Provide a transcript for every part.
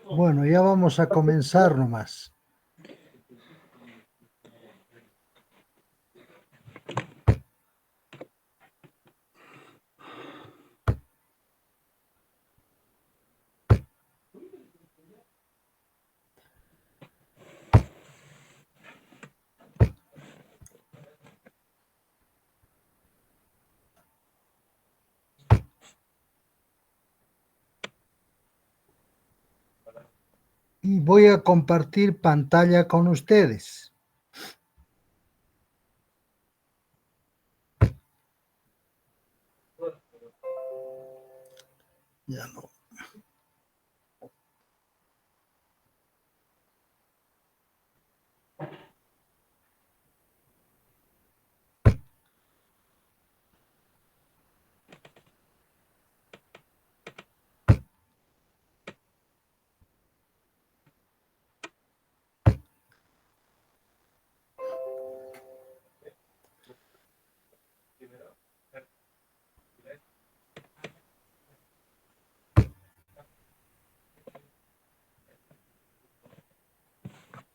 Bueno, ya vamos a comenzar nomás. Y voy a compartir pantalla con ustedes. Ya no.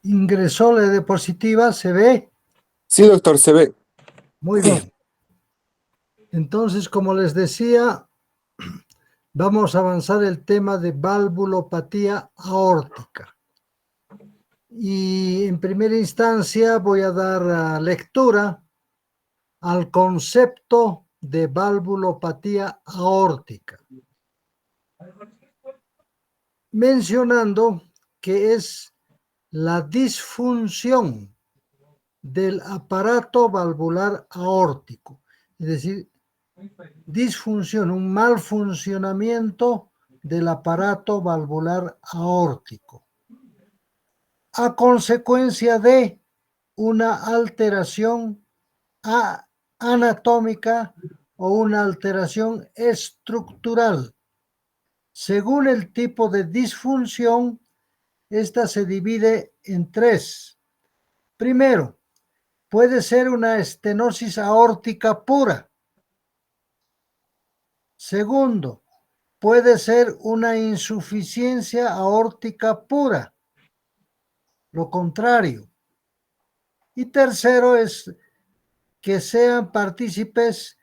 Ingresó la diapositiva, ¿se ve? Sí, doctor, se ve. Muy bien. Entonces, como les decía, vamos a avanzar el tema de valvulopatía aórtica. Y en primera instancia voy a dar lectura al concepto de valvulopatía aórtica, mencionando que es la disfunción del aparato valvular aórtico, es decir, disfunción, un mal funcionamiento del aparato valvular aórtico, a consecuencia de una alteración anatómica o una alteración estructural. Según el tipo de disfunción, esta se divide en tres. Primero, puede ser una estenosis aórtica pura. Segundo, puede ser una insuficiencia aórtica pura, lo contrario. Y tercero es que sean partícipes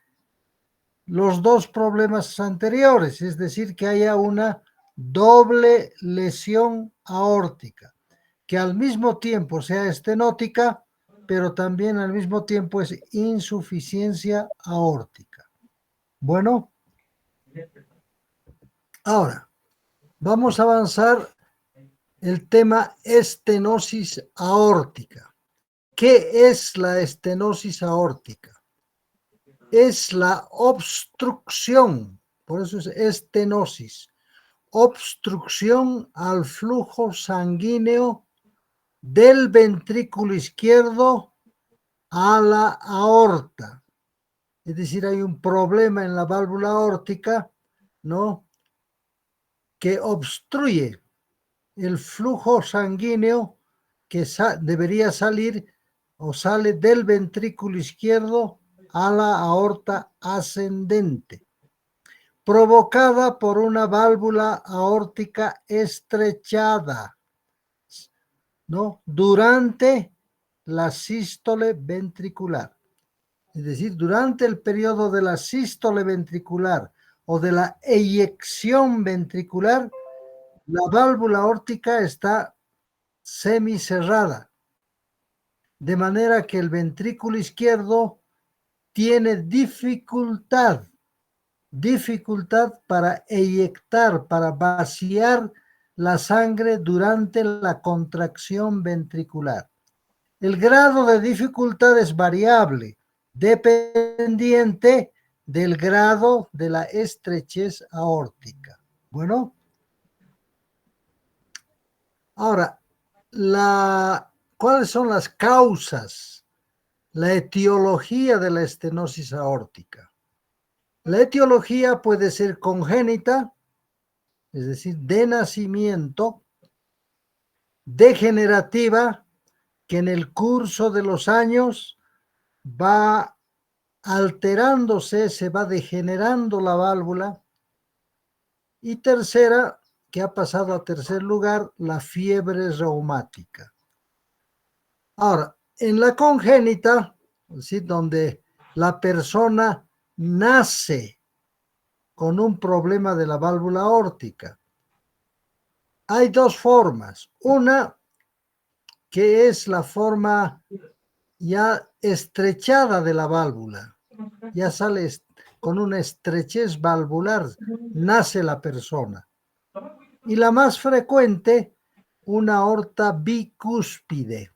los dos problemas anteriores, es decir, que haya una doble lesión aórtica, que al mismo tiempo sea estenótica, pero también al mismo tiempo es insuficiencia aórtica. Bueno, ahora vamos a avanzar el tema estenosis aórtica. ¿Qué es la estenosis aórtica? Es la obstrucción, por eso es estenosis, obstrucción al flujo sanguíneo del ventrículo izquierdo a la aorta. Es decir, hay un problema en la válvula aórtica, ¿no?, que obstruye el flujo sanguíneo que debería salir o sale del ventrículo izquierdo a la aorta ascendente, provocada por una válvula aórtica estrechada, ¿no?, durante la sístole ventricular. Es decir, durante el periodo de la sístole ventricular o de la eyección ventricular, la válvula aórtica está semicerrada, de manera que el ventrículo izquierdo tiene dificultad para eyectar, para vaciar la sangre durante la contracción ventricular. El grado de dificultad es variable, dependiente del grado de la estrechez aórtica. Bueno, ahora, ¿cuáles son las causas? La etiología de la estenosis aórtica. La etiología puede ser congénita, es decir, de nacimiento, degenerativa, que en el curso de los años va alterándose, se va degenerando la válvula, y tercera, que ha pasado a tercer lugar la fiebre reumática. Ahora, en la congénita, ¿sí?, donde la persona nace con un problema de la válvula aórtica, hay dos formas. Una que es la forma ya estrechada de la válvula, ya sale con una estrechez valvular, nace la persona. Y la más frecuente, una aorta bicúspide,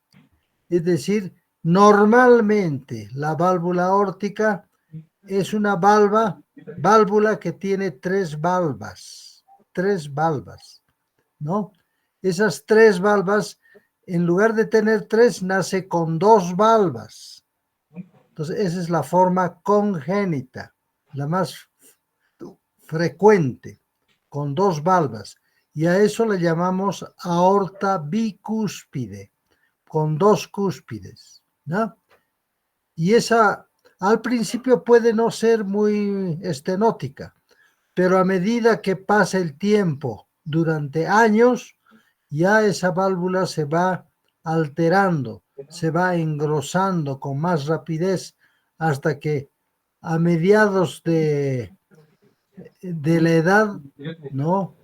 es decir, normalmente la válvula aórtica es una válvula que tiene tres valvas, ¿no? Esas tres valvas, en lugar de tener tres, nace con dos valvas. Entonces, esa es la forma congénita, la más frecuente, con dos valvas. Y a eso le llamamos aorta bicúspide, con dos cúspides, ¿no? Y esa al principio puede no ser muy estenótica, pero a medida que pasa el tiempo, durante años, ya esa válvula se va alterando, se va engrosando con más rapidez hasta que a mediados de la edad, ¿no?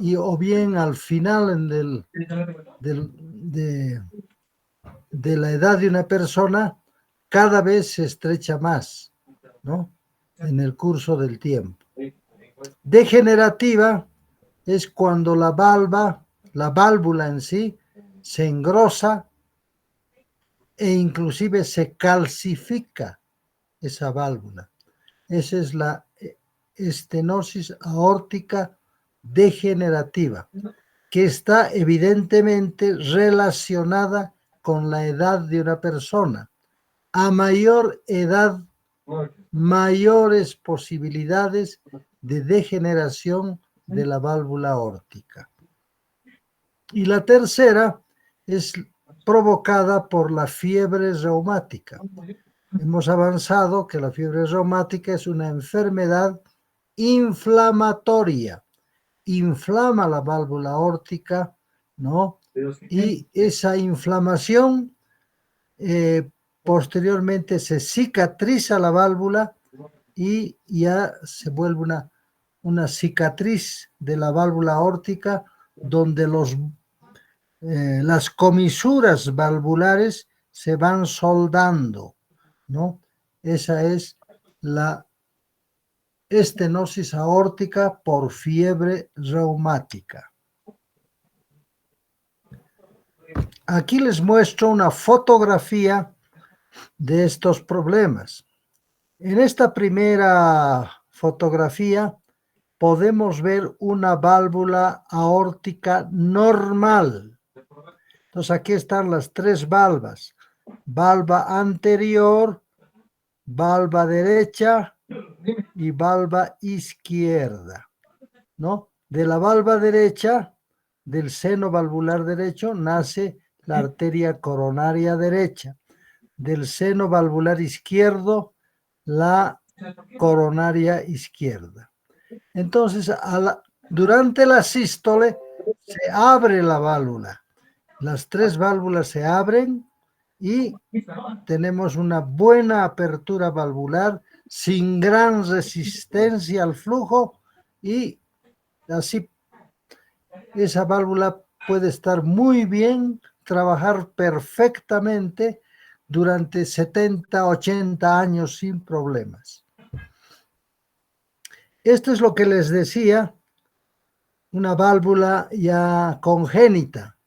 Y o bien al final de la edad de una persona, cada vez se estrecha más, ¿no? En el curso del tiempo. Degenerativa es cuando la válvula en sí, se engrosa e inclusive se calcifica esa válvula. Esa es la estenosis aórtica degenerativa, que está evidentemente relacionada con la edad de una persona. A mayor edad, mayores posibilidades de degeneración de la válvula aórtica. Y la tercera es provocada por la fiebre reumática. Hemos avanzado que la fiebre reumática es una enfermedad inflamatoria, inflama la válvula aórtica, ¿no? Y esa inflamación posteriormente se cicatriza la válvula y ya se vuelve una cicatriz de la válvula aórtica donde las comisuras valvulares se van soldando, ¿no? Esa es la estenosis aórtica por fiebre reumática. Aquí les muestro una fotografía de estos problemas. En esta primera fotografía podemos ver una válvula aórtica normal. Entonces aquí están las tres valvas: valva anterior, valva derecha y valva izquierda, ¿no? De la valva derecha, del seno valvular derecho, nace la arteria coronaria derecha. Del seno valvular izquierdo, la coronaria izquierda. Entonces, durante la sístole se abre la válvula. Las tres válvulas se abren y tenemos una buena apertura valvular sin gran resistencia al flujo, y así esa válvula puede estar muy bien, trabajar perfectamente durante 70, 80 años sin problemas. Esto es lo que les decía, una válvula ya congénita.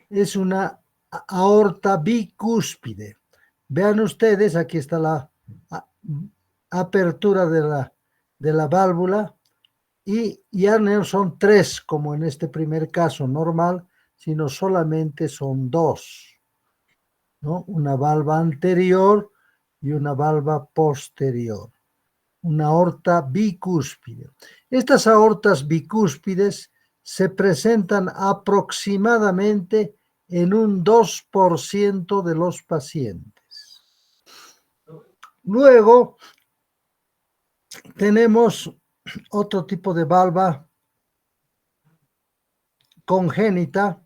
Es una aorta bicúspide. Vean ustedes, aquí está la apertura de la válvula, y ya no son tres como en este primer caso normal, sino solamente son dos, ¿no? Una valva anterior y una valva posterior. Una aorta bicúspide. Estas aortas bicúspides se presentan aproximadamente en un 2% de los pacientes. Luego tenemos otro tipo de valva congénita,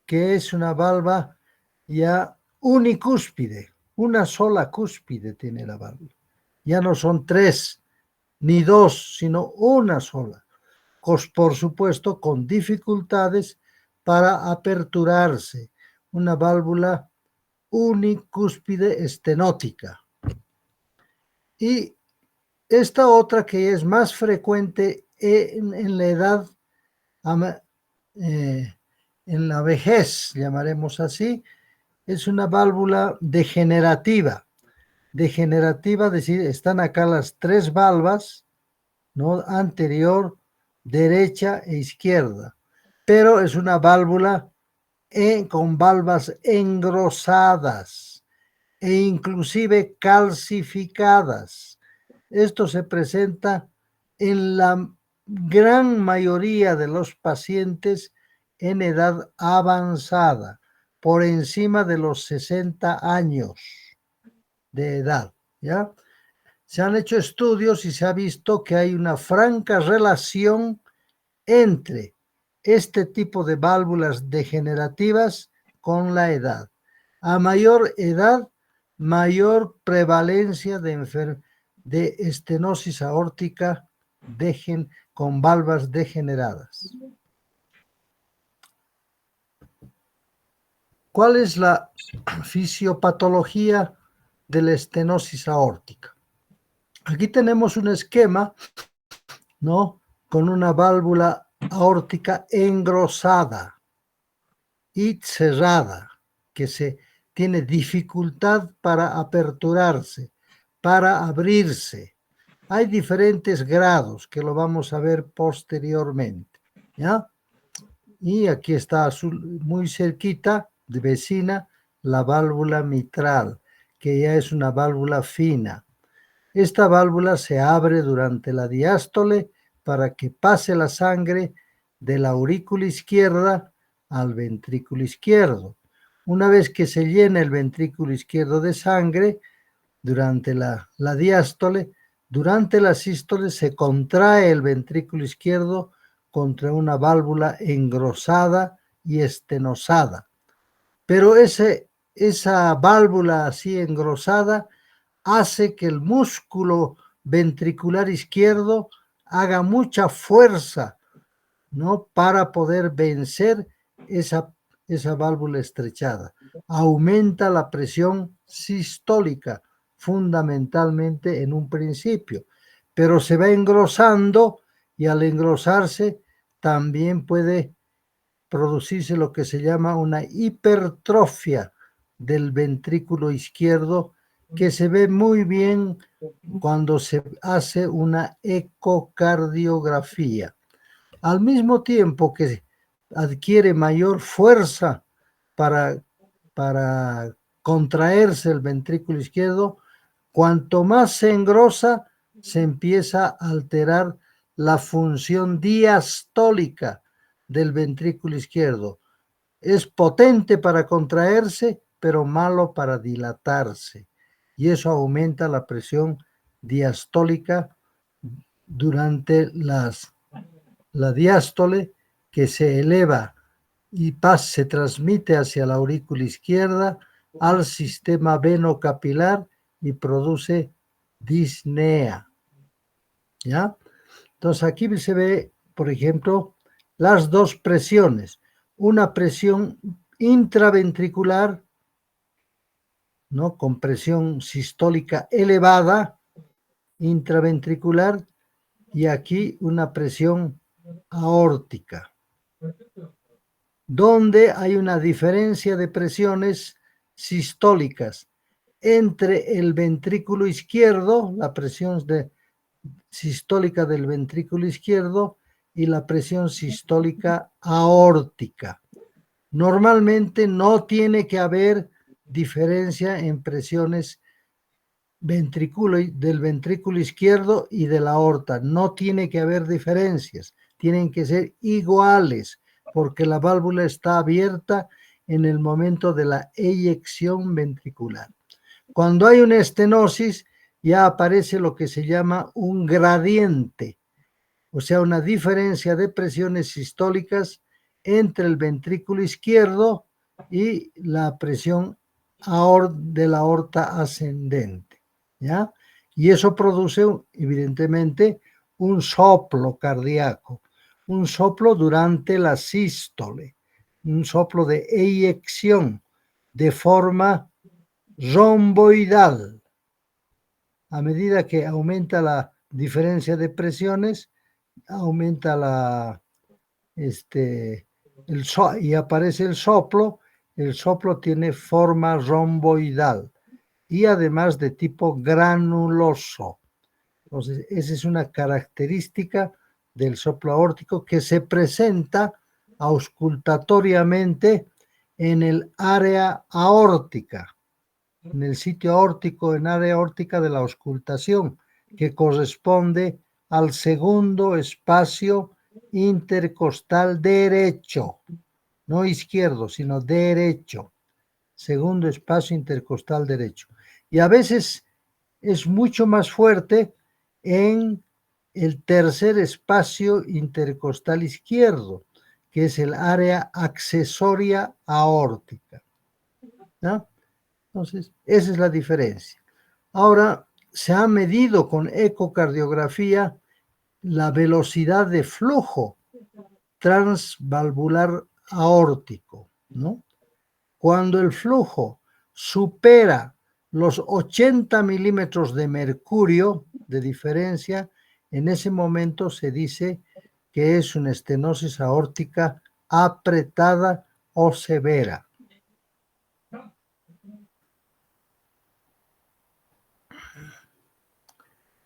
que es una valva ya unicúspide, una sola cúspide tiene la válvula. Ya no son 3 ni 2, sino una sola. Por supuesto, con dificultades para aperturarse. Una válvula unicúspide estenótica. Y esta otra que es más frecuente en la edad, en la vejez, llamaremos así, es una válvula degenerativa. Degenerativa, es decir, están acá las 3 valvas, ¿no? Anterior, derecha e izquierda, pero es una válvula con valvas engrosadas e inclusive calcificadas. Esto se presenta en la gran mayoría de los pacientes en edad avanzada, por encima de los 60 años de edad, ¿ya? Se han hecho estudios y se ha visto que hay una franca relación entre este tipo de válvulas degenerativas con la edad. A mayor edad, mayor prevalencia de estenosis aórtica con valvas degeneradas. ¿Cuál es la fisiopatología de la estenosis aórtica? Aquí tenemos un esquema, ¿no? Con una válvula aórtica engrosada y cerrada, que tiene dificultad para aperturarse, para abrirse. Hay diferentes grados que lo vamos a ver posteriormente, ¿ya? Y aquí está muy cerquita, de vecina, la válvula mitral, que ya es una válvula fina. Esta válvula se abre durante la diástole para que pase la sangre de la aurícula izquierda al ventrículo izquierdo. Una vez que se llena el ventrículo izquierdo de sangre durante la diástole, durante la sístole se contrae el ventrículo izquierdo contra una válvula engrosada y estenosada. Pero esa válvula así engrosada hace que el músculo ventricular izquierdo haga mucha fuerza, ¿no? Para poder vencer esa válvula estrechada. Aumenta la presión sistólica, fundamentalmente en un principio, pero se va engrosando y al engrosarse también puede producirse lo que se llama una hipertrofia del ventrículo izquierdo, que se ve muy bien cuando se hace una ecocardiografía. Al mismo tiempo que adquiere mayor fuerza para contraerse el ventrículo izquierdo, cuanto más se engrosa, se empieza a alterar la función diastólica del ventrículo izquierdo. Es potente para contraerse, pero malo para dilatarse. Y eso aumenta la presión diastólica durante la diástole, que se eleva y se transmite hacia la aurícula izquierda al sistema venocapilar y produce disnea. ¿Ya? Entonces aquí se ve, por ejemplo, las dos presiones. Una presión intraventricular, ¿no? Con presión sistólica elevada, intraventricular, y aquí una presión aórtica, donde hay una diferencia de presiones sistólicas entre el ventrículo izquierdo, la presión sistólica del ventrículo izquierdo y la presión sistólica aórtica. Normalmente no tiene que haber diferencia en presiones del ventrículo izquierdo y de la aorta. No tiene que haber diferencias, tienen que ser iguales, porque la válvula está abierta en el momento de la eyección ventricular. Cuando hay una estenosis, ya aparece lo que se llama un gradiente, o sea, una diferencia de presiones sistólicas entre el ventrículo izquierdo y la presión de la aorta ascendente, ¿ya? Y eso produce, evidentemente, un soplo cardíaco, un soplo durante la sístole, un soplo de eyección de forma romboidal. A medida que aumenta la diferencia de presiones, aumenta y aparece el soplo tiene forma romboidal y además de tipo granuloso. Entonces, esa es una característica del soplo aórtico que se presenta auscultatoriamente en el área aórtica, en el sitio aórtico, en área aórtica de la auscultación, que corresponde al segundo espacio intercostal derecho, no izquierdo, sino derecho, segundo espacio intercostal derecho. Y a veces es mucho más fuerte en el tercer espacio intercostal izquierdo, que es el área accesoria aórtica, ¿no? Entonces, esa es la diferencia. Ahora, se ha medido con ecocardiografía la velocidad de flujo transvalvular aórtico, ¿no? Cuando el flujo supera los 80 milímetros de mercurio de diferencia, en ese momento se dice que es una estenosis aórtica apretada o severa.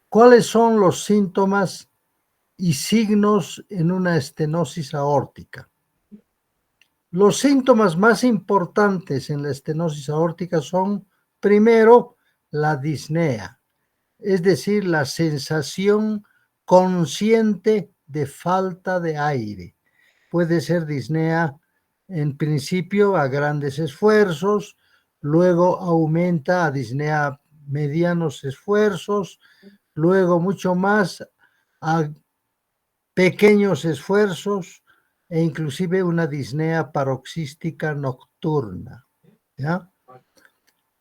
¿Cuáles son los síntomas y signos en una estenosis aórtica? Los síntomas más importantes en la estenosis aórtica son, primero, la disnea, es decir, la sensación consciente de falta de aire. Puede ser disnea en principio a grandes esfuerzos, luego aumenta a disnea medianos esfuerzos, luego mucho más a pequeños esfuerzos e inclusive una disnea paroxística nocturna, ¿ya?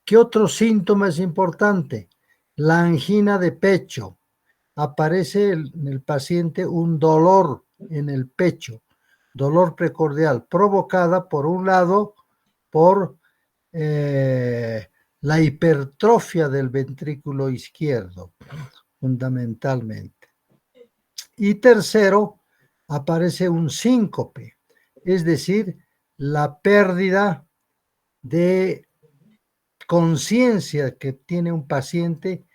¿Qué otro síntoma es importante? La angina de pecho. Aparece en el paciente un dolor en el pecho, dolor precordial, provocada por un lado por la hipertrofia del ventrículo izquierdo, fundamentalmente. Y tercero, aparece un síncope, es decir, la pérdida de conciencia que tiene un paciente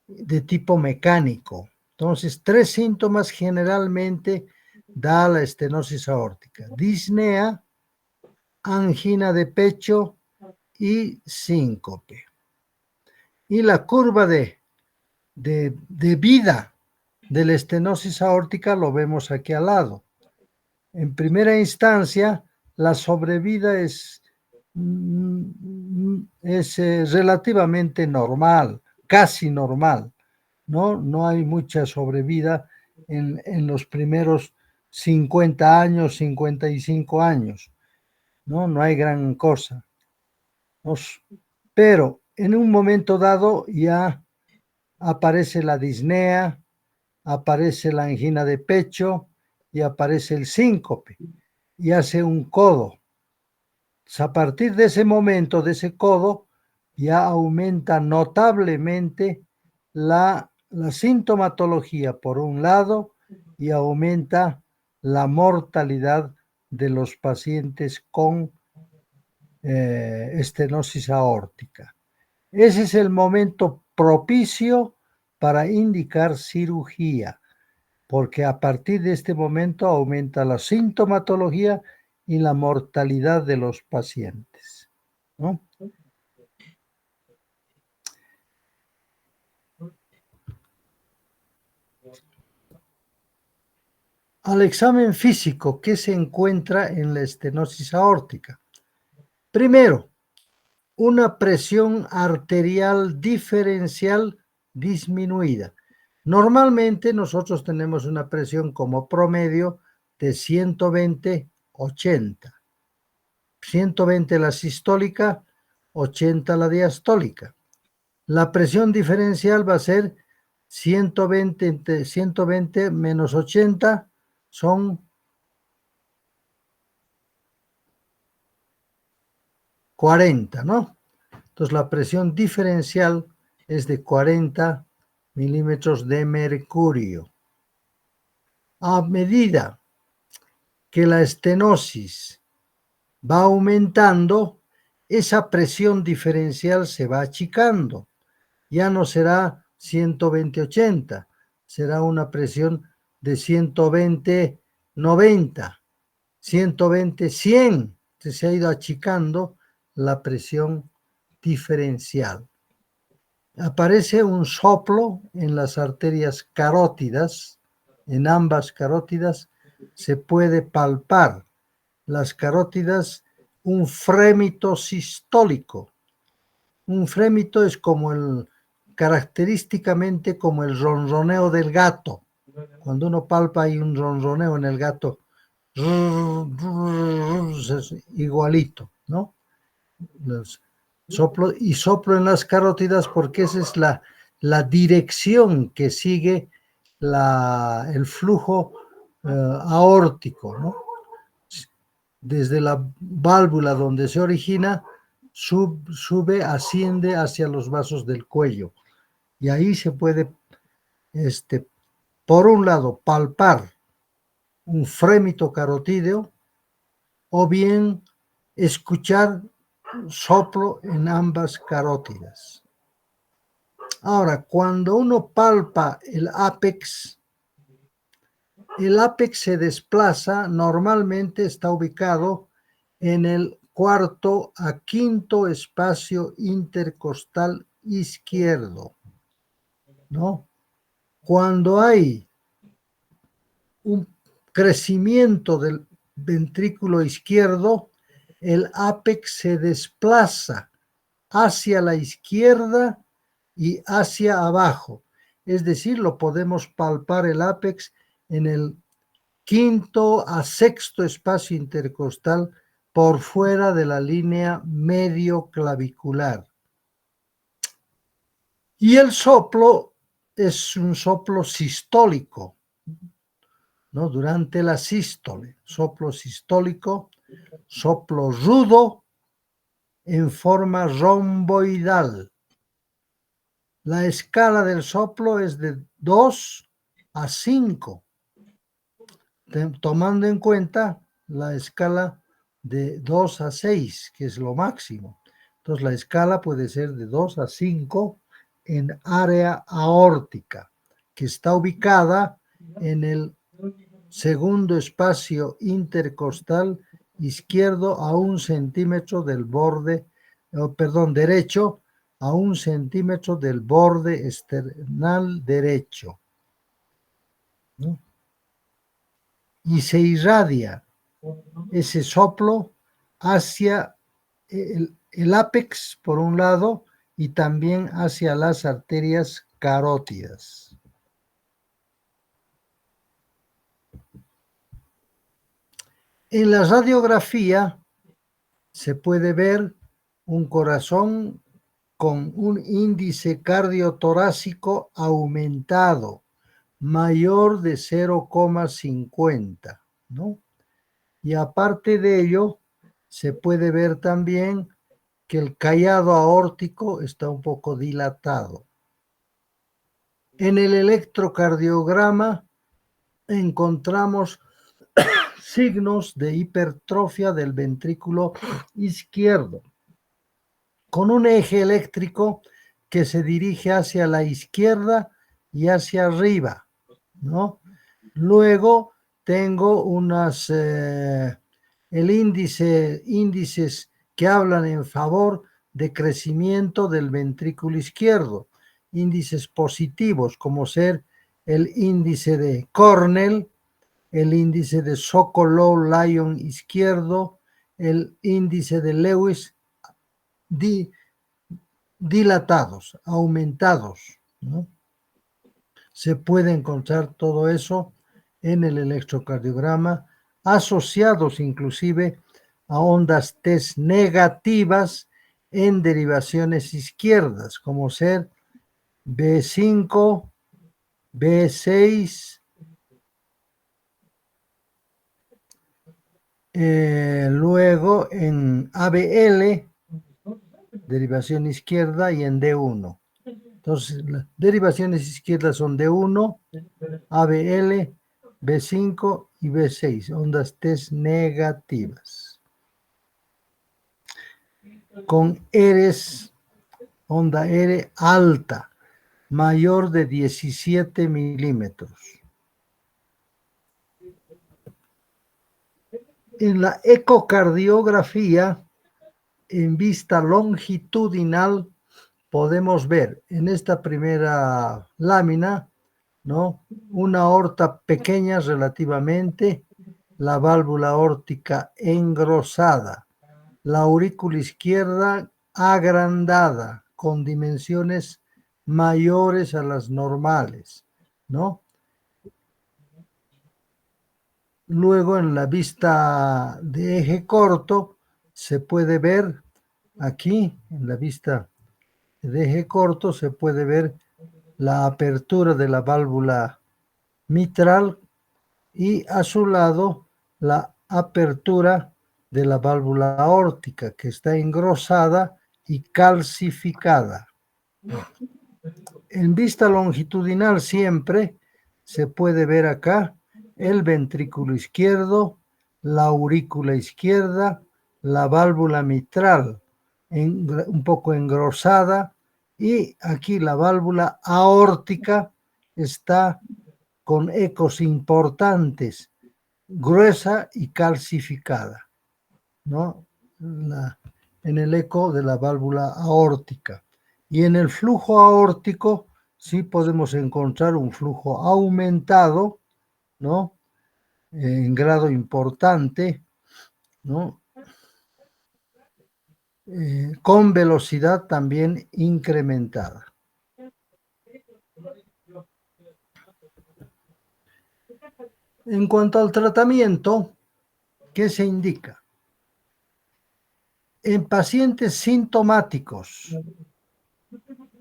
de tipo mecánico. Entonces, tres síntomas generalmente da la estenosis aórtica: disnea, angina de pecho y síncope. Y la curva de vida de la estenosis aórtica lo vemos aquí al lado. En primera instancia, la sobrevida es relativamente normal, casi normal, ¿no? No hay mucha sobrevida en los primeros 50 años, 55 años, ¿no? No hay gran cosa. Pero en un momento dado ya aparece la disnea, aparece la angina de pecho y aparece el síncope y hace un codo. A partir de ese momento, de ese codo, ya aumenta notablemente la sintomatología por un lado y aumenta la mortalidad de los pacientes con estenosis aórtica. Ese es el momento propicio para indicar cirugía, porque a partir de este momento aumenta la sintomatología y la mortalidad de los pacientes, ¿no? Al examen físico, ¿qué se encuentra en la estenosis aórtica? Primero, una presión arterial diferencial disminuida. Normalmente nosotros tenemos una presión como promedio de 120, 80. 120 la sistólica, 80 la diastólica. La presión diferencial va a ser 120 menos 80 son 40, ¿no? Entonces la presión diferencial es de 40 milímetros de mercurio. A medida que la estenosis va aumentando, esa presión diferencial se va achicando. Ya no será 120-80, será una presión de 120-90, 120-100. Se ha ido achicando la presión diferencial. Aparece un soplo en las arterias carótidas, en ambas carótidas se puede palpar las carótidas un frémito sistólico. Un frémito es como característicamente como el ronroneo del gato. Cuando uno palpa hay un ronroneo en el gato, igualito, ¿no? Soplo en las carótidas porque esa es la dirección que sigue el flujo aórtico, ¿no? Desde la válvula donde se origina, sube, asciende hacia los vasos del cuello. Y ahí se puede, por un lado, palpar un frémito carotídeo o bien escuchar soplo en ambas carótidas. Ahora, cuando uno palpa el ápex se desplaza, normalmente está ubicado en el cuarto a quinto espacio intercostal izquierdo, ¿no? Cuando hay un crecimiento del ventrículo izquierdo, el ápex se desplaza hacia la izquierda y hacia abajo. Es decir, lo podemos palpar el ápex en el quinto a sexto espacio intercostal por fuera de la línea medio clavicular. Y el soplo es un soplo sistólico, ¿no? Durante la sístole, soplo sistólico, soplo rudo en forma romboidal. La escala del soplo es de 2 a 5, tomando en cuenta la escala de 2 a 6, que es lo máximo. Entonces la escala puede ser de 2 a 5 en área aórtica, que está ubicada en el segundo espacio intercostal izquierdo a 1 centímetro del borde, derecho a 1 centímetro del borde esternal derecho, ¿no? Y se irradia ese soplo hacia el ápex por un lado y también hacia las arterias carótidas. En la radiografía se puede ver un corazón con un índice cardiotorácico aumentado, mayor de 0,50, ¿no? Y aparte de ello, se puede ver también que el callado aórtico está un poco dilatado. En el electrocardiograma encontramos signos de hipertrofia del ventrículo izquierdo, con un eje eléctrico que se dirige hacia la izquierda y hacia arriba, ¿no? Luego tengo índices que hablan en favor de crecimiento del ventrículo izquierdo, índices positivos como ser el índice de Cornell, el índice de Sokolov-Lyon izquierdo, el índice de Lewis dilatados, aumentados, ¿no? Se puede encontrar todo eso en el electrocardiograma, asociados inclusive a ondas T negativas en derivaciones izquierdas, como ser B5, B6, luego en ABL, derivación izquierda, y en D1. Entonces, las derivaciones izquierdas son D1, ABL, B5 y B6, ondas T negativas. Con Eres, onda R alta, mayor de 17 milímetros. En la ecocardiografía, en vista longitudinal, podemos ver en esta primera lámina, ¿no?, una aorta pequeña relativamente, la válvula aórtica engrosada, la aurícula izquierda agrandada, con dimensiones mayores a las normales, ¿no? Luego, en la vista de eje corto, se puede ver aquí, en la vista de eje corto, se puede ver la apertura de la válvula mitral y a su lado la apertura de la válvula aórtica, que está engrosada y calcificada. En vista longitudinal siempre se puede ver acá el ventrículo izquierdo, la aurícula izquierda, la válvula mitral un poco engrosada, y aquí la válvula aórtica está con ecos importantes, gruesa y calcificada, ¿no? En el eco de la válvula aórtica. Y en el flujo aórtico sí podemos encontrar un flujo aumentado, ¿no?, en grado importante, ¿no?, con velocidad también incrementada. En cuanto al tratamiento, ¿qué se indica? En pacientes sintomáticos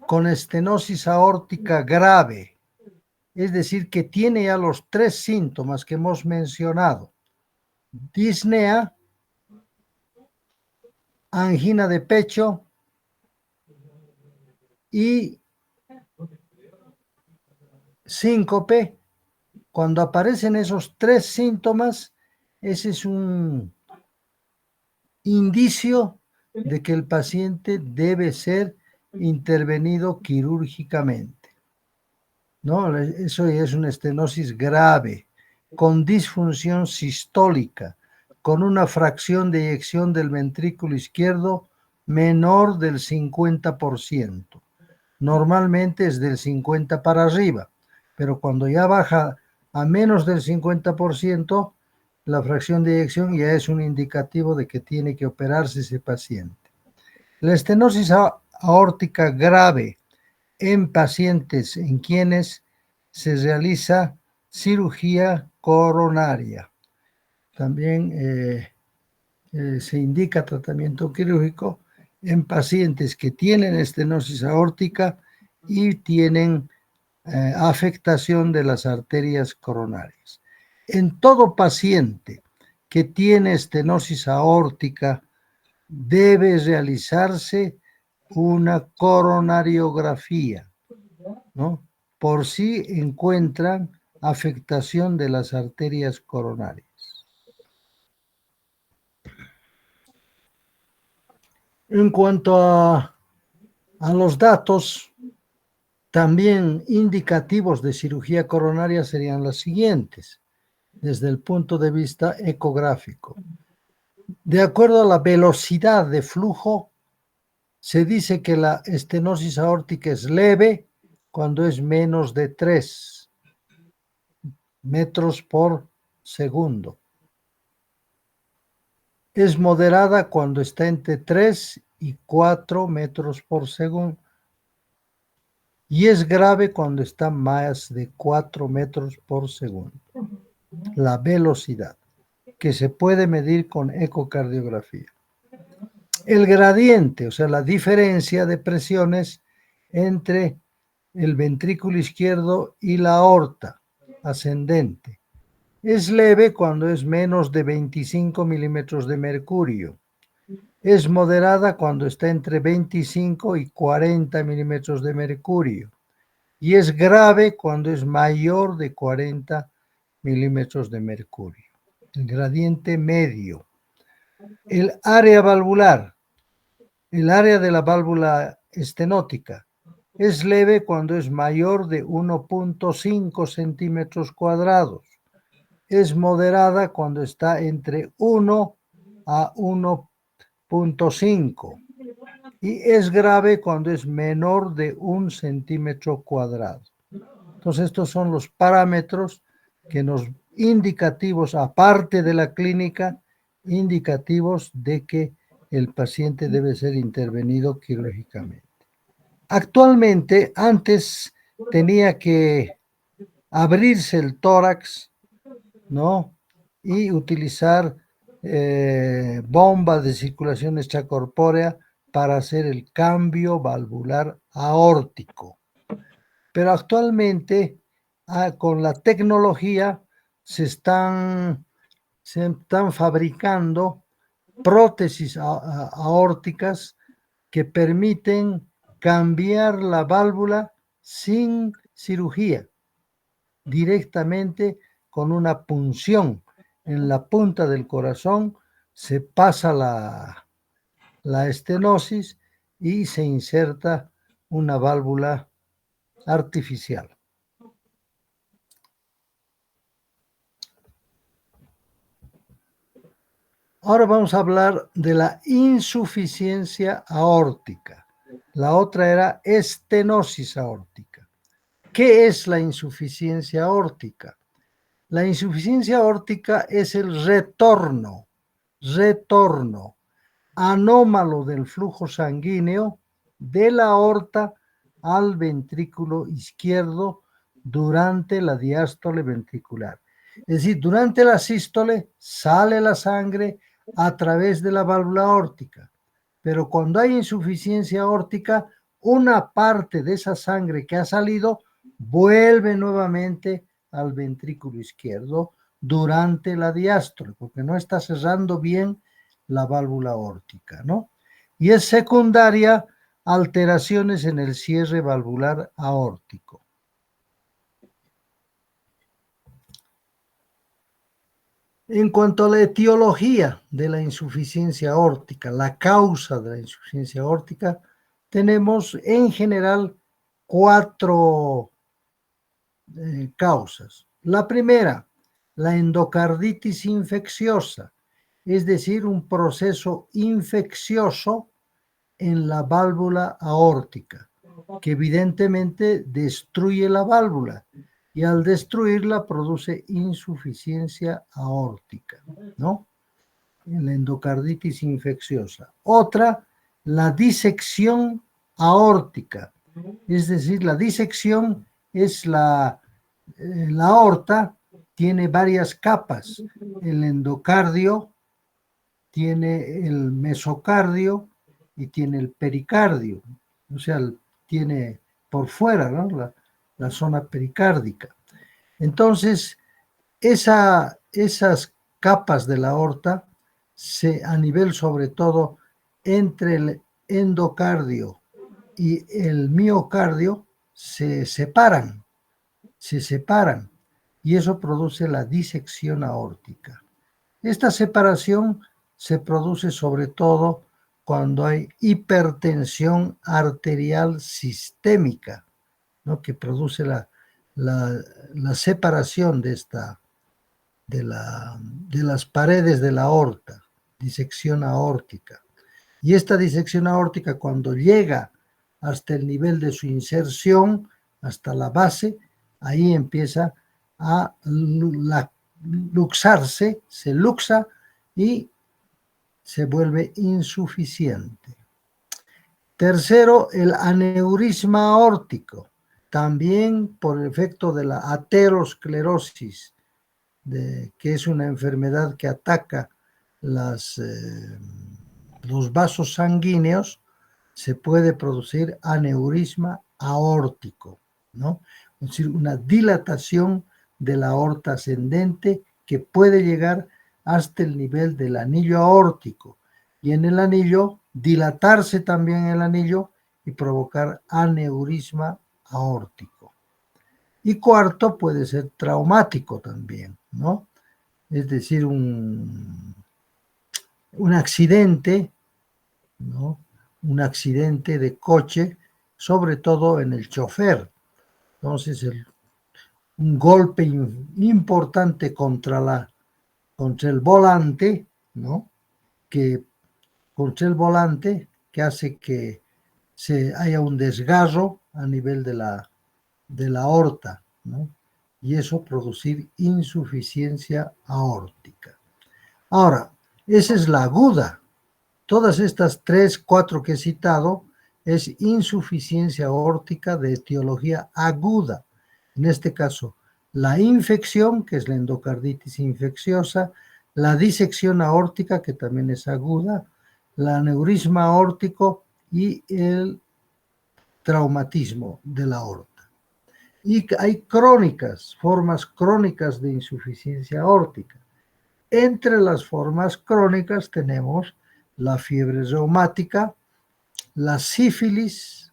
con estenosis aórtica grave, es decir, que tiene ya los 3 síntomas que hemos mencionado: disnea, angina de pecho y síncope. Cuando aparecen esos 3 síntomas, ese es un indicio de que el paciente debe ser intervenido quirúrgicamente, ¿no? Eso es una estenosis grave, con disfunción sistólica, con una fracción de eyección del ventrículo izquierdo menor del 50%. Normalmente es del 50 para arriba, pero cuando ya baja a menos del 50%, la fracción de eyección ya es un indicativo de que tiene que operarse ese paciente. La estenosis aórtica grave en pacientes en quienes se realiza cirugía coronaria. También se indica tratamiento quirúrgico en pacientes que tienen estenosis aórtica y tienen afectación de las arterias coronarias. En todo paciente que tiene estenosis aórtica debe realizarse una coronariografía, ¿no?, por si encuentran afectación de las arterias coronarias. En cuanto a los datos también indicativos de cirugía coronaria, serían las siguientes, desde el punto de vista ecográfico. De acuerdo a la velocidad de flujo, se dice que la estenosis aórtica es leve cuando es menos de 3 metros por segundo. Es moderada cuando está entre 3 y 4 metros por segundo. Y es grave cuando está más de 4 metros por segundo. la velocidad, que se puede medir con ecocardiografía. El gradiente, o sea, la diferencia de presiones entre el ventrículo izquierdo y la aorta ascendente. Es leve cuando es menos de 25 milímetros de mercurio. Es moderada cuando está entre 25 y 40 milímetros de mercurio. Y es grave cuando es mayor de 40 milímetros de mercurio. El gradiente medio. El área valvular. El área de la válvula estenótica es leve cuando es mayor de 1.5 centímetros cuadrados. Es moderada cuando está entre 1 a 1.5 y es grave cuando es menor de 1 centímetro cuadrado. Entonces estos son los parámetros que nos indicativos, aparte de la clínica, indicativos de que el paciente debe ser intervenido quirúrgicamente. Actualmente, antes tenía que abrirse el tórax, ¿no? Y utilizar bombas de circulación extracorpórea para hacer el cambio valvular aórtico. Pero actualmente, con la tecnología, se están fabricando prótesis aórticas que permiten cambiar la válvula sin cirugía, directamente con una punción en la punta del corazón, se pasa la estenosis y se inserta una válvula artificial. Ahora vamos a hablar de la insuficiencia aórtica. La otra era estenosis aórtica. ¿Qué es la insuficiencia aórtica? La insuficiencia aórtica es el retorno anómalo del flujo sanguíneo de la aorta al ventrículo izquierdo durante la diástole ventricular. Es decir, durante la sístole sale la sangre a través de la válvula aórtica, pero cuando hay insuficiencia aórtica, una parte de esa sangre que ha salido vuelve nuevamente al ventrículo izquierdo durante la diástole, porque no está cerrando bien la válvula aórtica, ¿no? Y es secundaria alteraciones en el cierre valvular aórtico. En cuanto a la etiología de la insuficiencia aórtica, la causa de la insuficiencia aórtica, tenemos en general 4 causas. La primera, la endocarditis infecciosa, es decir, un proceso infeccioso en la válvula aórtica, que evidentemente destruye la válvula y al destruirla produce insuficiencia aórtica, ¿no? La endocarditis infecciosa. Otra, la disección aórtica, es decir, la disección es la aorta tiene varias capas, el endocardio, tiene el mesocardio y tiene el pericardio, o sea, tiene por fuera, ¿no? la zona pericárdica. Entonces, esas capas de la aorta, a nivel sobre todo entre el endocardio y el miocardio, se separan y eso produce la disección aórtica. Esta separación se produce sobre todo cuando hay hipertensión arterial sistémica, ¿no? Que produce la separación de las paredes de la aorta, disección aórtica. Y esta disección aórtica, cuando llega hasta el nivel de su inserción, hasta la base, ahí empieza a luxarse, se luxa y se vuelve insuficiente. Tercero, el aneurisma aórtico, también por efecto de la aterosclerosis que es una enfermedad que ataca los vasos sanguíneos, se puede producir aneurisma aórtico, ¿no? Es decir, una dilatación de la aorta ascendente que puede llegar hasta el nivel del anillo aórtico y en el anillo dilatarse también el anillo y provocar aneurisma aórtico. Y cuarto, puede ser traumático también, ¿no? Es decir, un accidente, ¿no? Un accidente de coche, sobre todo en el chofer. Entonces, un golpe importante contra el volante, ¿no? Contra el volante, que hace que haya un desgarro a nivel de la aorta, ¿no? Y eso producir insuficiencia aórtica. Ahora, esa es la aguda. Todas estas 3, 4 que he citado es insuficiencia aórtica de etiología aguda. En este caso, la infección, que es la endocarditis infecciosa, la disección aórtica, que también es aguda, el aneurisma aórtico y el traumatismo de la aorta. Y hay crónicas, formas crónicas de insuficiencia aórtica. Entre las formas crónicas tenemos la fiebre reumática, la sífilis,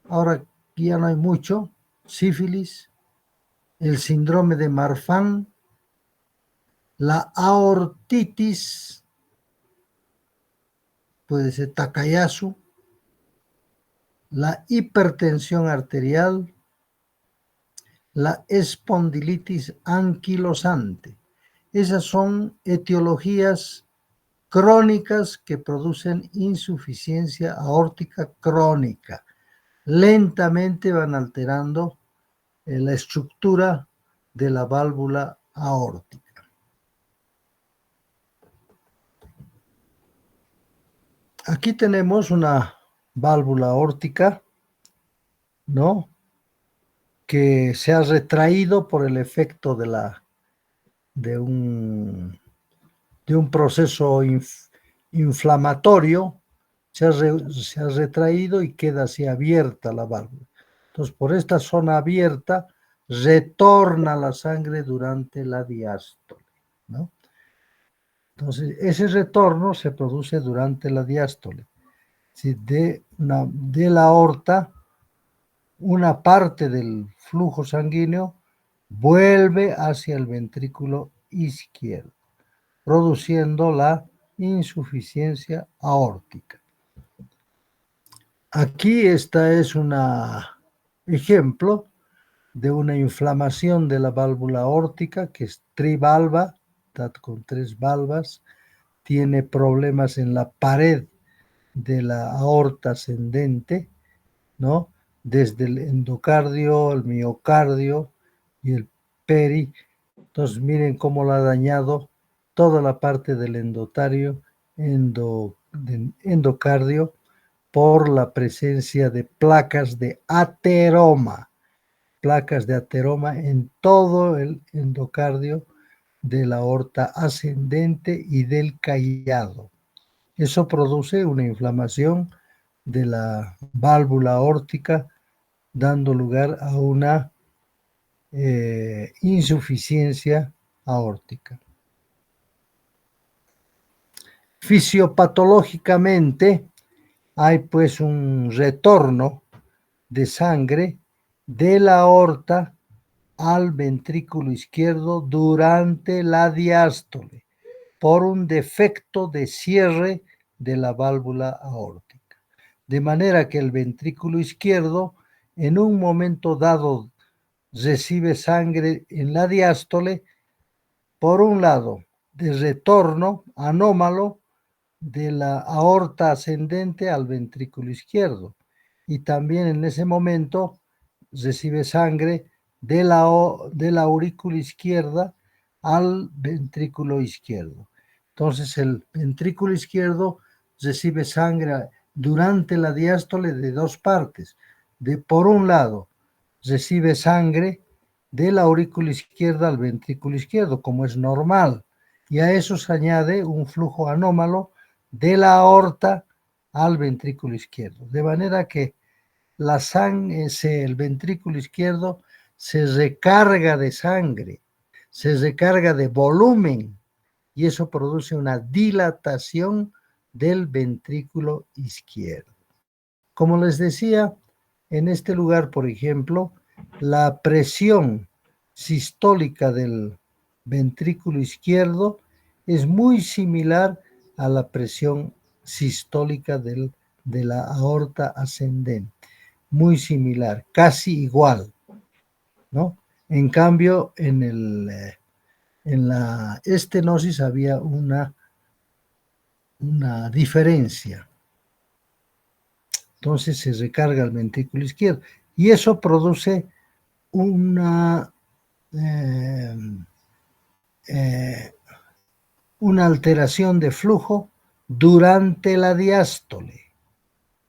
ahora ya no hay mucho, sífilis, el síndrome de Marfan, la aortitis, puede ser Takayasu, la hipertensión arterial, la espondilitis anquilosante. Esas son etiologías crónicas que producen insuficiencia aórtica crónica. Lentamente van alterando la estructura de la válvula aórtica. Aquí tenemos una válvula aórtica, ¿no? Que se ha retraído por el efecto de un proceso inflamatorio, se ha retraído y queda así abierta la válvula. Entonces, por esta zona abierta, retorna la sangre durante la diástole, ¿no? Entonces, ese retorno se produce durante la diástole. Si de la aorta, una parte del flujo sanguíneo vuelve hacia el ventrículo izquierdo, produciendo la insuficiencia aórtica. Aquí esta es un ejemplo de una inflamación de la válvula aórtica que es trivalva, con 3 valvas, tiene problemas en la pared de la aorta ascendente, ¿no? Desde el endocardio, el miocardio y el peri. Entonces miren cómo la ha dañado toda la parte del endocardio por la presencia de placas de ateroma en todo el endocardio de la aorta ascendente y del callado. Eso produce una inflamación de la válvula aórtica, dando lugar a una insuficiencia aórtica. Fisiopatológicamente hay pues un retorno de sangre de la aorta al ventrículo izquierdo durante la diástole por un defecto de cierre de la válvula aórtica. De manera que el ventrículo izquierdo en un momento dado recibe sangre en la diástole, por un lado, de retorno anómalo de la aorta ascendente al ventrículo izquierdo. Y también en ese momento recibe sangre de la aurícula izquierda al ventrículo izquierdo. Entonces el ventrículo izquierdo recibe sangre durante la diástole de 2 partes. Por un lado, recibe sangre de la aurícula izquierda al ventrículo izquierdo, como es normal. Y a eso se añade un flujo anómalo de la aorta al ventrículo izquierdo. De manera que la sangre, el ventrículo izquierdo se recarga de sangre, se recarga de volumen, y eso produce una dilatación del ventrículo izquierdo. Como les decía, en este lugar, por ejemplo, la presión sistólica del ventrículo izquierdo es muy similar a la presión sistólica de la aorta ascendente. Muy similar, casi igual, ¿no? En cambio, en la estenosis había una diferencia. Entonces se recarga el ventrículo izquierdo y eso produce una alteración de flujo durante la diástole,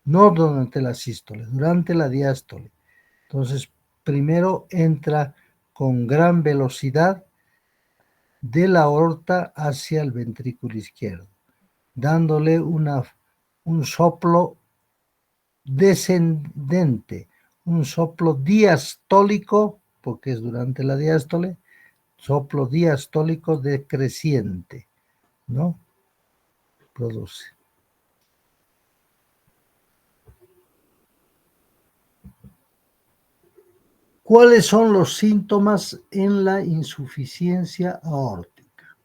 no durante la sístole, durante la diástole. Entonces, primero entra con gran velocidad de la aorta hacia el ventrículo izquierdo, dándole un soplo descendente, un soplo diastólico, porque es durante la diástole, soplo diastólico decreciente, ¿no? Produce. ¿Cuáles son los síntomas en la insuficiencia aórtica?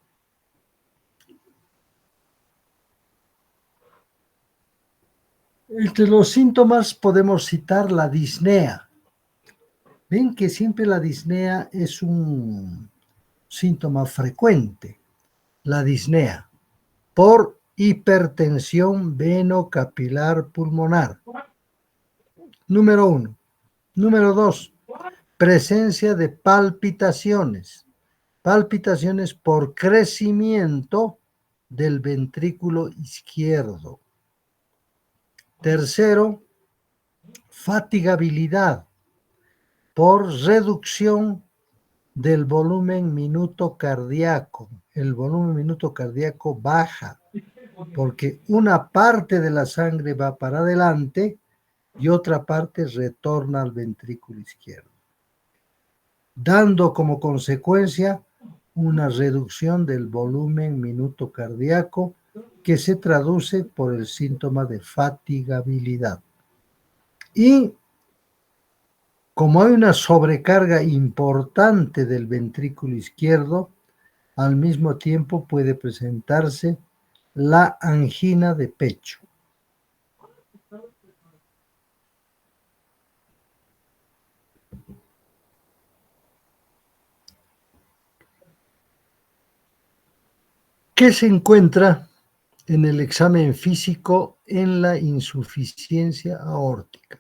Entre los síntomas podemos citar la disnea. Ven que siempre la disnea es un síntoma frecuente, la disnea, por hipertensión venocapilar pulmonar. Número 1. Número 2. Presencia de palpitaciones. Palpitaciones por crecimiento del ventrículo izquierdo. Tercero, fatigabilidad por reducción del volumen minuto cardíaco. El volumen minuto cardíaco baja porque una parte de la sangre va para adelante y otra parte retorna al ventrículo izquierdo, dando como consecuencia una reducción del volumen minuto cardíaco que se traduce por el síntoma de fatigabilidad. Y como hay una sobrecarga importante del ventrículo izquierdo, al mismo tiempo puede presentarse la angina de pecho. ¿Qué se encuentra en el examen físico en la insuficiencia aórtica?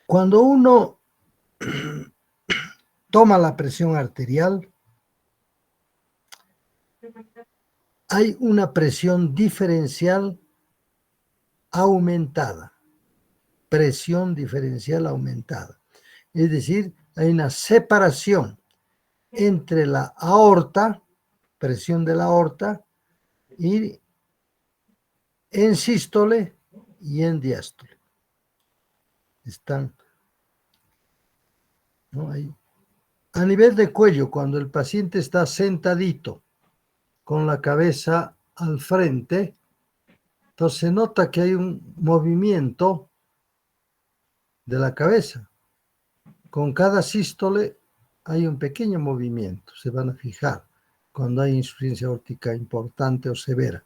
Cuando uno toma la presión arterial, hay una presión diferencial aumentada. Presión diferencial aumentada. Es decir, hay una separación entre la aorta, presión de la aorta, y en sístole y en diástole. Están, ¿no? Ahí. A nivel de cuello, cuando el paciente está sentadito con la cabeza al frente, entonces se nota que hay un movimiento de la cabeza. Con cada sístole hay un pequeño movimiento, se van a fijar cuando hay insuficiencia aórtica importante o severa.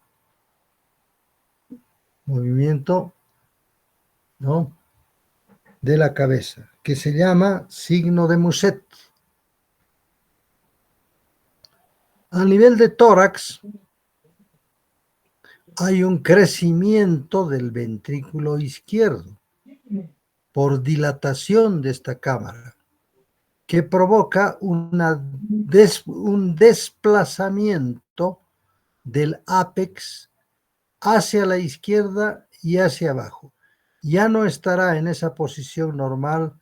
Movimiento, ¿no?, de la cabeza, que se llama signo de Muset. A nivel de tórax, hay un crecimiento del ventrículo izquierdo por dilatación de esta cámara, que provoca un desplazamiento del ápex hacia la izquierda y hacia abajo. Ya no estará en esa posición normal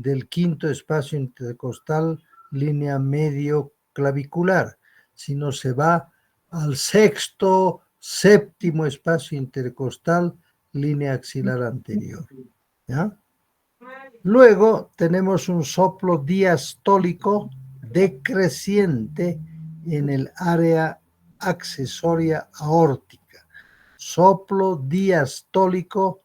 del quinto espacio intercostal, línea medio clavicular, sino se va al sexto, séptimo espacio intercostal, línea axilar anterior. ¿Ya? Luego tenemos un soplo diastólico decreciente en el área accesoria aórtica. Soplo diastólico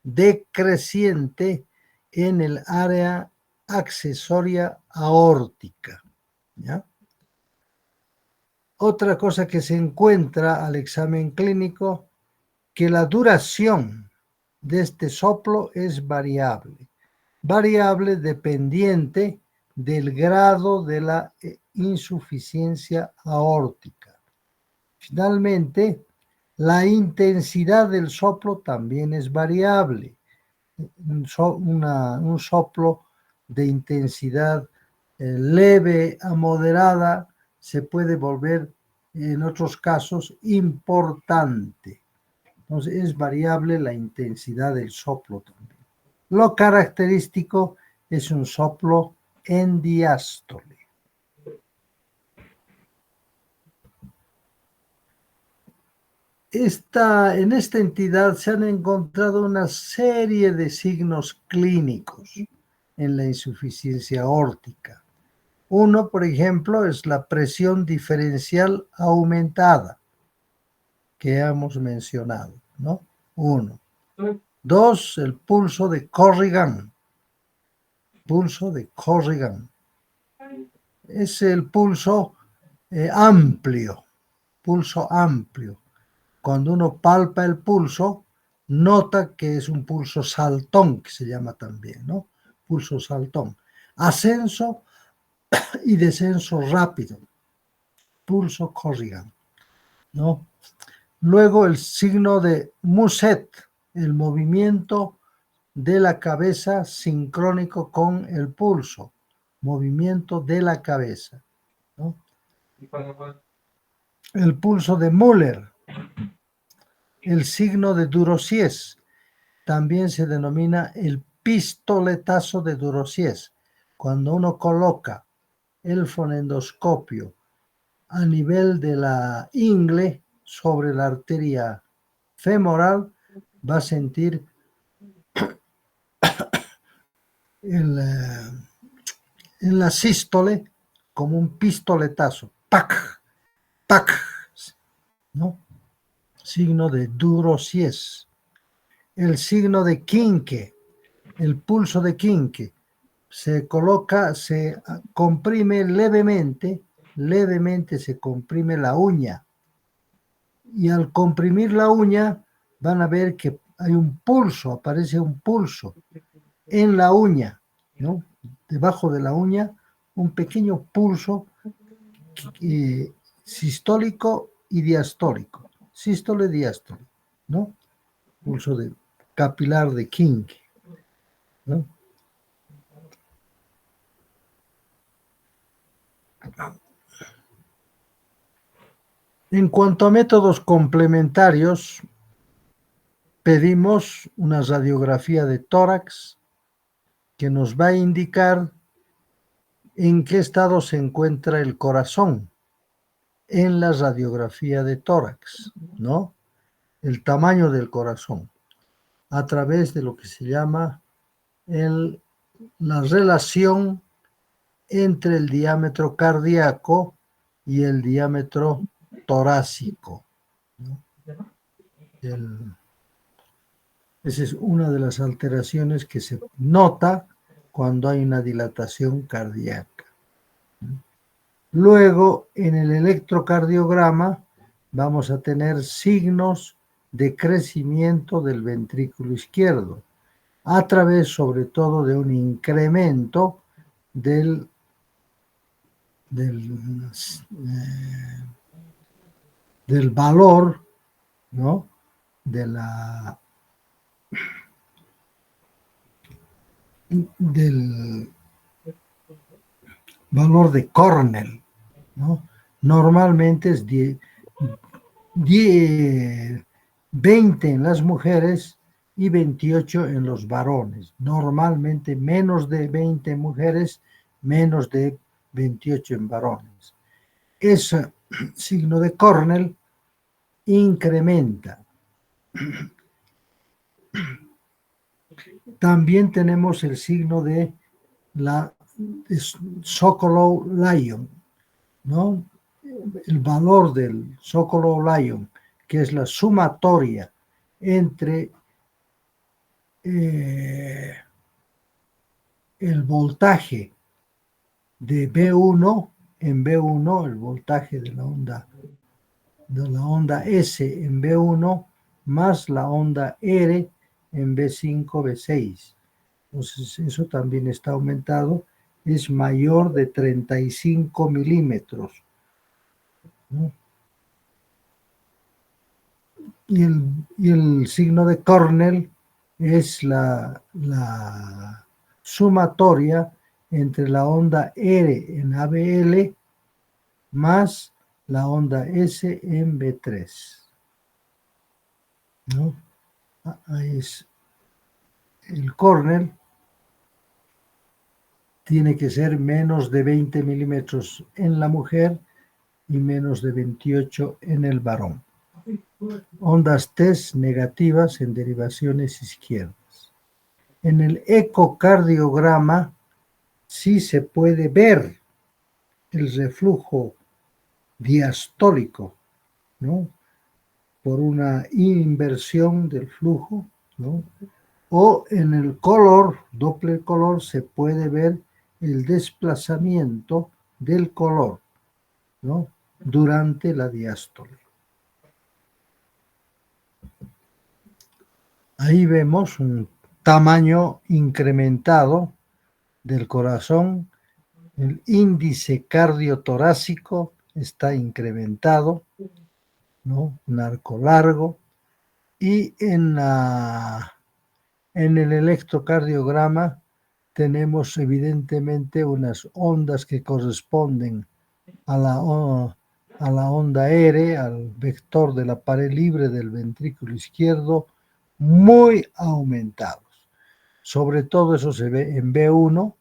decreciente en el área accesoria aórtica. ¿Ya? Otra cosa que se encuentra al examen clínico, que la duración de este soplo es variable dependiente del grado de la insuficiencia aórtica. Finalmente, la intensidad del soplo también es variable. Un soplo de intensidad leve a moderada se puede volver, en otros casos, importante. Entonces, es variable la intensidad del soplo también. Lo característico es un soplo en diástole. En esta entidad se han encontrado una serie de signos clínicos en la insuficiencia aórtica. Uno, por ejemplo, es la presión diferencial aumentada, que hemos mencionado, ¿no? Uno. Dos, el pulso de Corrigan. Pulso de Corrigan. Es el pulso amplio, pulso amplio. Cuando uno palpa el pulso, nota que es un pulso saltón, que se llama también, ¿no? Pulso saltón. Ascenso y descenso rápido. Pulso Corrigan, ¿no? Luego el signo de Muset, el movimiento de la cabeza sincrónico con el pulso. Movimiento de la cabeza, ¿no? El pulso de Müller, el signo de Durosies, también se denomina el pistoletazo de Durosies. Cuando uno coloca el fonendoscopio a nivel de la ingle sobre la arteria femoral, va a sentir en la sístole como un pistoletazo. ¡Pac! ¡Pac! ¿No? Signo de Durosies. El signo de Quincke, el pulso de Quincke, se coloca, se comprime levemente se comprime la uña. Y al comprimir la uña, van a ver que hay un pulso, aparece un pulso en la uña, ¿no? Debajo de la uña, un pequeño pulso sistólico y diastólico. Sístole, diástole, ¿no? Pulso de capilar de Quincke, ¿no? En cuanto a métodos complementarios, pedimos una radiografía de tórax que nos va a indicar en qué estado se encuentra el corazón en la radiografía de tórax, ¿no? El tamaño del corazón, a través de lo que se llama la relación entre el diámetro cardíaco y el diámetro torácico, ¿no? Esa es una de las alteraciones que se nota cuando hay una dilatación cardíaca. Luego, en el electrocardiograma, vamos a tener signos de crecimiento del ventrículo izquierdo, a través sobre todo de un incremento del valor, ¿no? Del valor de Cornell, ¿no? Normalmente es 20 en las mujeres y 28 en los varones. Normalmente menos de 20 mujeres, menos de 28 en varones. Ese signo de Cornell incrementa. También tenemos el signo de la Sokolov-Lyon, ¿no? El valor del Sokolov-Lyon, que es la sumatoria entre el voltaje de B1 en B1, el voltaje de la onda S en B1, más la onda R en B5, B6. Entonces, eso también está aumentado, es mayor de 35 milímetros, ¿no? Y el signo de Cornell es la sumatoria entre la onda R en ABL más la onda S en B3, ¿no? Ahí es el Cornell. Tiene que ser menos de 20 milímetros en la mujer y menos de 28 en el varón. Ondas TES negativas en derivaciones izquierdas. En el ecocardiograma sí se puede ver el reflujo diastólico, ¿no? Por una inversión del flujo, ¿no? O en el color, Doppler color, se puede ver el desplazamiento del color, ¿no? Durante la diástole. Ahí vemos un tamaño incrementado del corazón, el índice cardiotorácico está incrementado, ¿no? Un arco largo, y en el electrocardiograma tenemos evidentemente unas ondas que corresponden a la onda R, al vector de la pared libre del ventrículo izquierdo, muy aumentados. Sobre todo eso se ve en B1,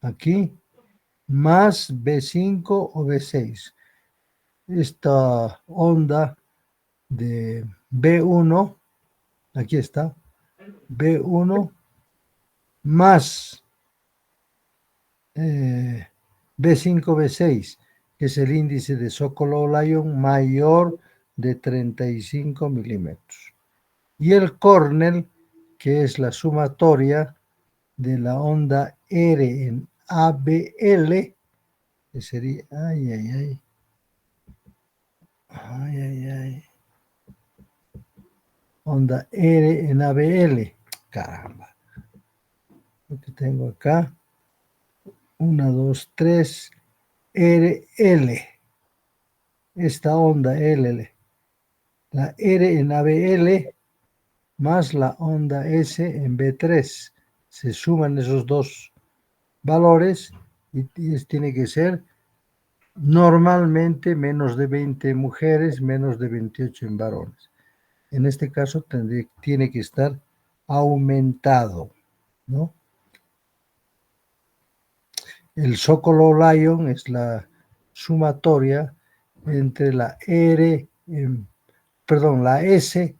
aquí, más B5 o B6. Esta onda de B1, aquí está, B1 más B5, B6, que es el índice de Sokolov-Lyon mayor de 35 milímetros. Y el Cornell, que es la sumatoria de la onda R en ABL, que sería, ay, onda R en ABL, caramba, lo que tengo acá, 1, 2, 3, RL, esta onda LL, la R en ABL más la onda S en B3, se suman esos dos valores y tiene que ser normalmente menos de 20 mujeres, menos de 28 en varones. En este caso tiene que estar aumentado, ¿no? El Sokolov-Lyon es la sumatoria entre la la S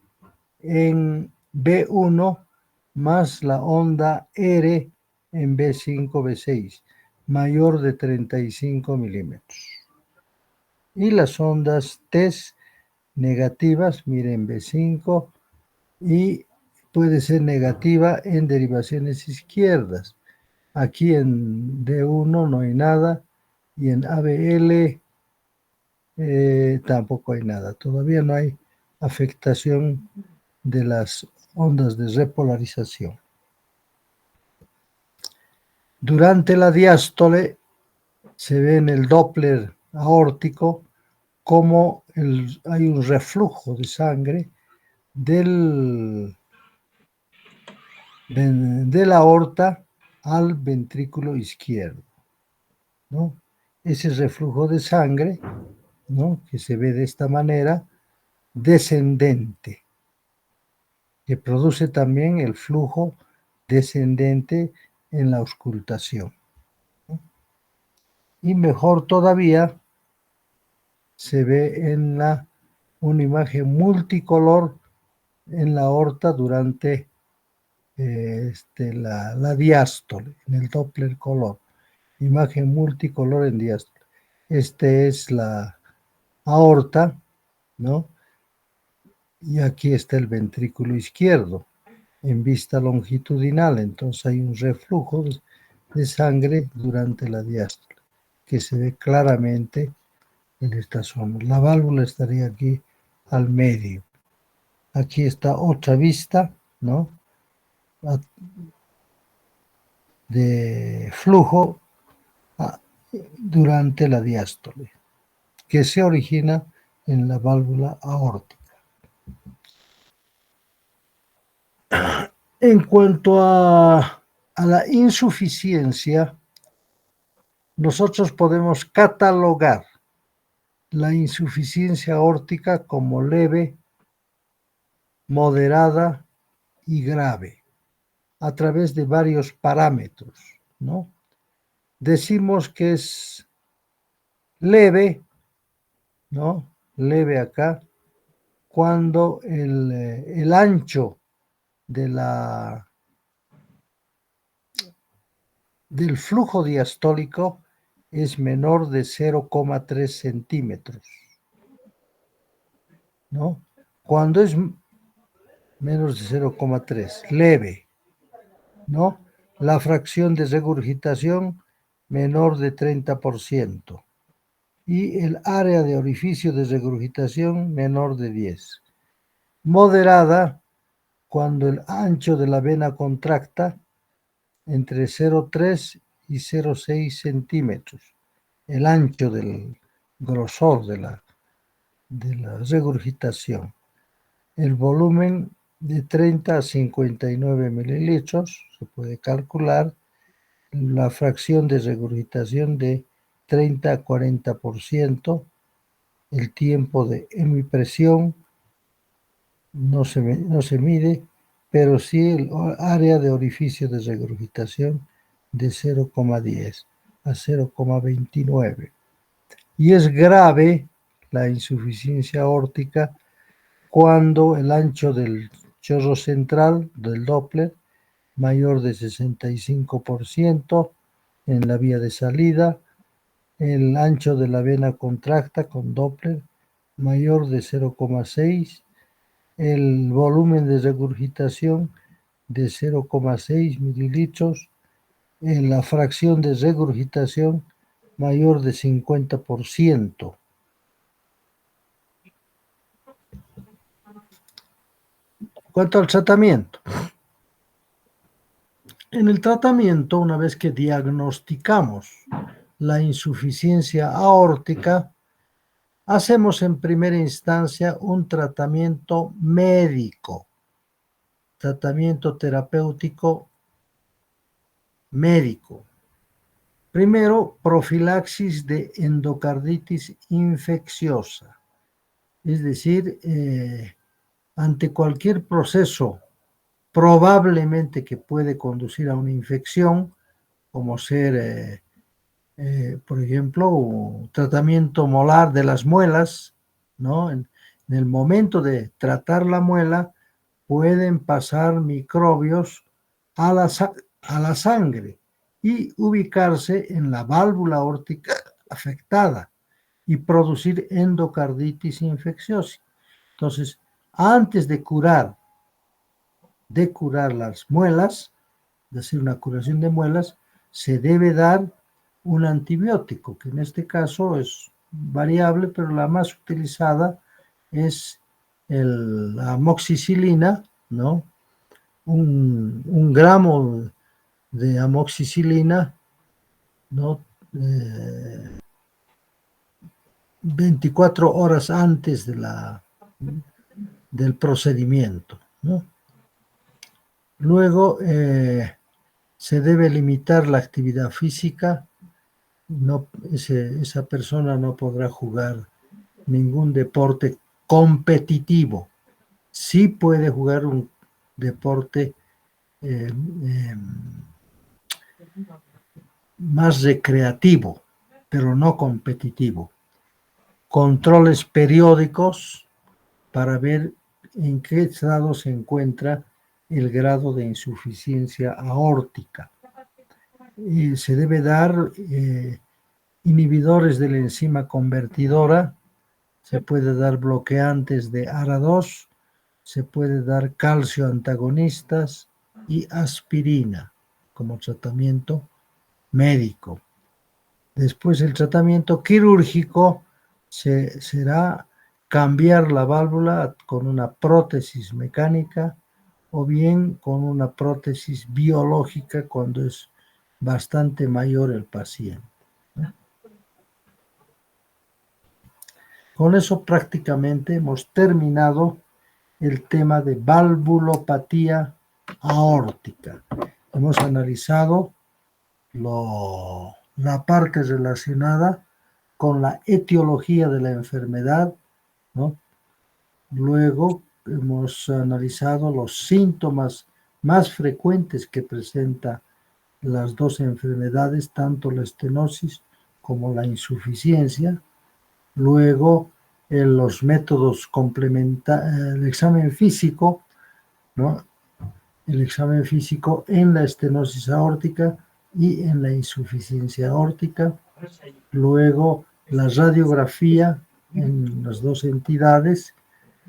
en B1 más la onda R en B5, B6, mayor de 35 milímetros. Y las ondas TES negativas, miren, B5, y puede ser negativa en derivaciones izquierdas. Aquí en D1 no hay nada y en ABL tampoco hay nada. Todavía no hay afectación de las ondas de repolarización. Durante la diástole se ve en el Doppler aórtico cómo hay un reflujo de sangre de la aorta al ventrículo izquierdo, ¿no? Ese reflujo de sangre, ¿no?, que se ve de esta manera, descendente. que produce también el flujo descendente en la auscultación. Y mejor todavía se ve en una imagen multicolor en la aorta durante la diástole, en el Doppler color. Imagen multicolor en diástole. Es la aorta, ¿no? Y aquí está el ventrículo izquierdo en vista longitudinal. Entonces hay un reflujo de sangre durante la diástole que se ve claramente en esta zona. La válvula estaría aquí al medio. Aquí está otra vista, ¿no? De flujo durante la diástole, que se origina en la válvula aórtica. En cuanto a la insuficiencia, nosotros podemos catalogar la insuficiencia aórtica como leve, moderada y grave a través de varios parámetros, ¿no? Decimos que es leve, ¿no? Leve acá, cuando el ancho del flujo diastólico es menor de 0,3 centímetros, ¿no? Cuando es menos de 0,3, leve, ¿no? La fracción de regurgitación menor de 30% y el área de orificio de regurgitación menor de 10. Moderada, cuando el ancho de la vena contracta entre 0,3 y 0,6 centímetros, el ancho del grosor de la regurgitación. El volumen de 30 a 59 mililitros, se puede calcular la fracción de regurgitación de 30 a 40%, el tiempo de hemipresión no se mide, pero sí el área de orificio de regurgitación de 0,10 a 0,29. Y es grave la insuficiencia aórtica cuando el ancho del chorro central del Doppler mayor de 65% en la vía de salida, el ancho de la vena contracta con Doppler mayor de 0,6, el volumen de regurgitación de 0,6 mililitros, en la fracción de regurgitación mayor de 50%. Cuanto al tratamiento. En el tratamiento, una vez que diagnosticamos la insuficiencia aórtica, hacemos en primera instancia un tratamiento médico, tratamiento terapéutico médico. Primero, profilaxis de endocarditis infecciosa, es decir, ante cualquier proceso probablemente que puede conducir a una infección, como ser, por ejemplo, un tratamiento molar de las muelas, ¿no? En el momento de tratar la muela, pueden pasar microbios a la sangre y ubicarse en la válvula aórtica afectada y producir endocarditis infecciosa. Entonces, antes de curar las muelas, de hacer una curación de muelas, se debe dar un antibiótico, que en este caso es variable, pero la más utilizada es la amoxicilina, ¿no? Un gramo de amoxicilina, ¿no? 24 horas antes del procedimiento, ¿no? Luego se debe limitar la actividad física. Esa persona no podrá jugar ningún deporte competitivo. Sí puede jugar un deporte más recreativo, pero no competitivo. Controles periódicos para ver en qué estado se encuentra el grado de insuficiencia aórtica. Se debe dar inhibidores de la enzima convertidora, se puede dar bloqueantes de ARA2, se puede dar calcio antagonistas y aspirina como tratamiento médico. Después el tratamiento quirúrgico será cambiar la válvula con una prótesis mecánica o bien con una prótesis biológica cuando es bastante mayor el paciente. Con eso prácticamente hemos terminado el tema de valvulopatía aórtica. Hemos analizado la parte relacionada con la etiología de la enfermedad, ¿no? Luego hemos analizado los síntomas más frecuentes que presenta las dos enfermedades, tanto la estenosis como la insuficiencia. Luego, los métodos complementarios, el examen físico, ¿no? El examen físico en la estenosis aórtica y en la insuficiencia aórtica. Luego, la radiografía en las dos entidades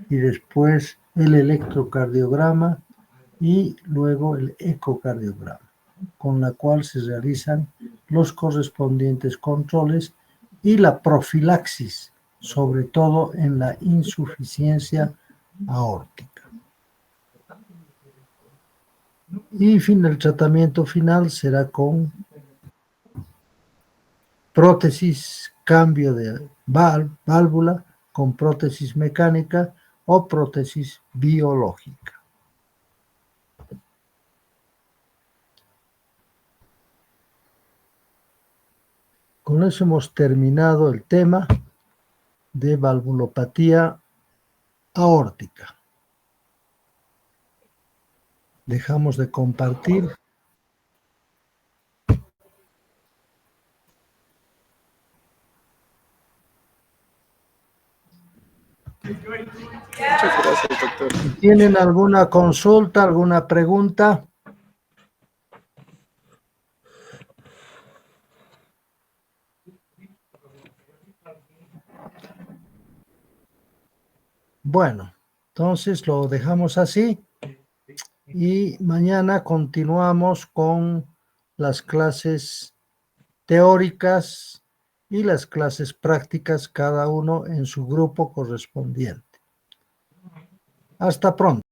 y después el electrocardiograma y luego el ecocardiograma, con la cual se realizan los correspondientes controles y la profilaxis, sobre todo en la insuficiencia aórtica. Y el tratamiento final será con prótesis, cambio de válvula, con prótesis mecánica o prótesis biológica. Con eso hemos terminado el tema de valvulopatía aórtica. Dejamos de compartir. Muchas gracias, doctor. ¿Tienen alguna consulta, alguna pregunta? Bueno, entonces lo dejamos así y mañana continuamos con las clases teóricas y las clases prácticas, cada uno en su grupo correspondiente. Hasta pronto.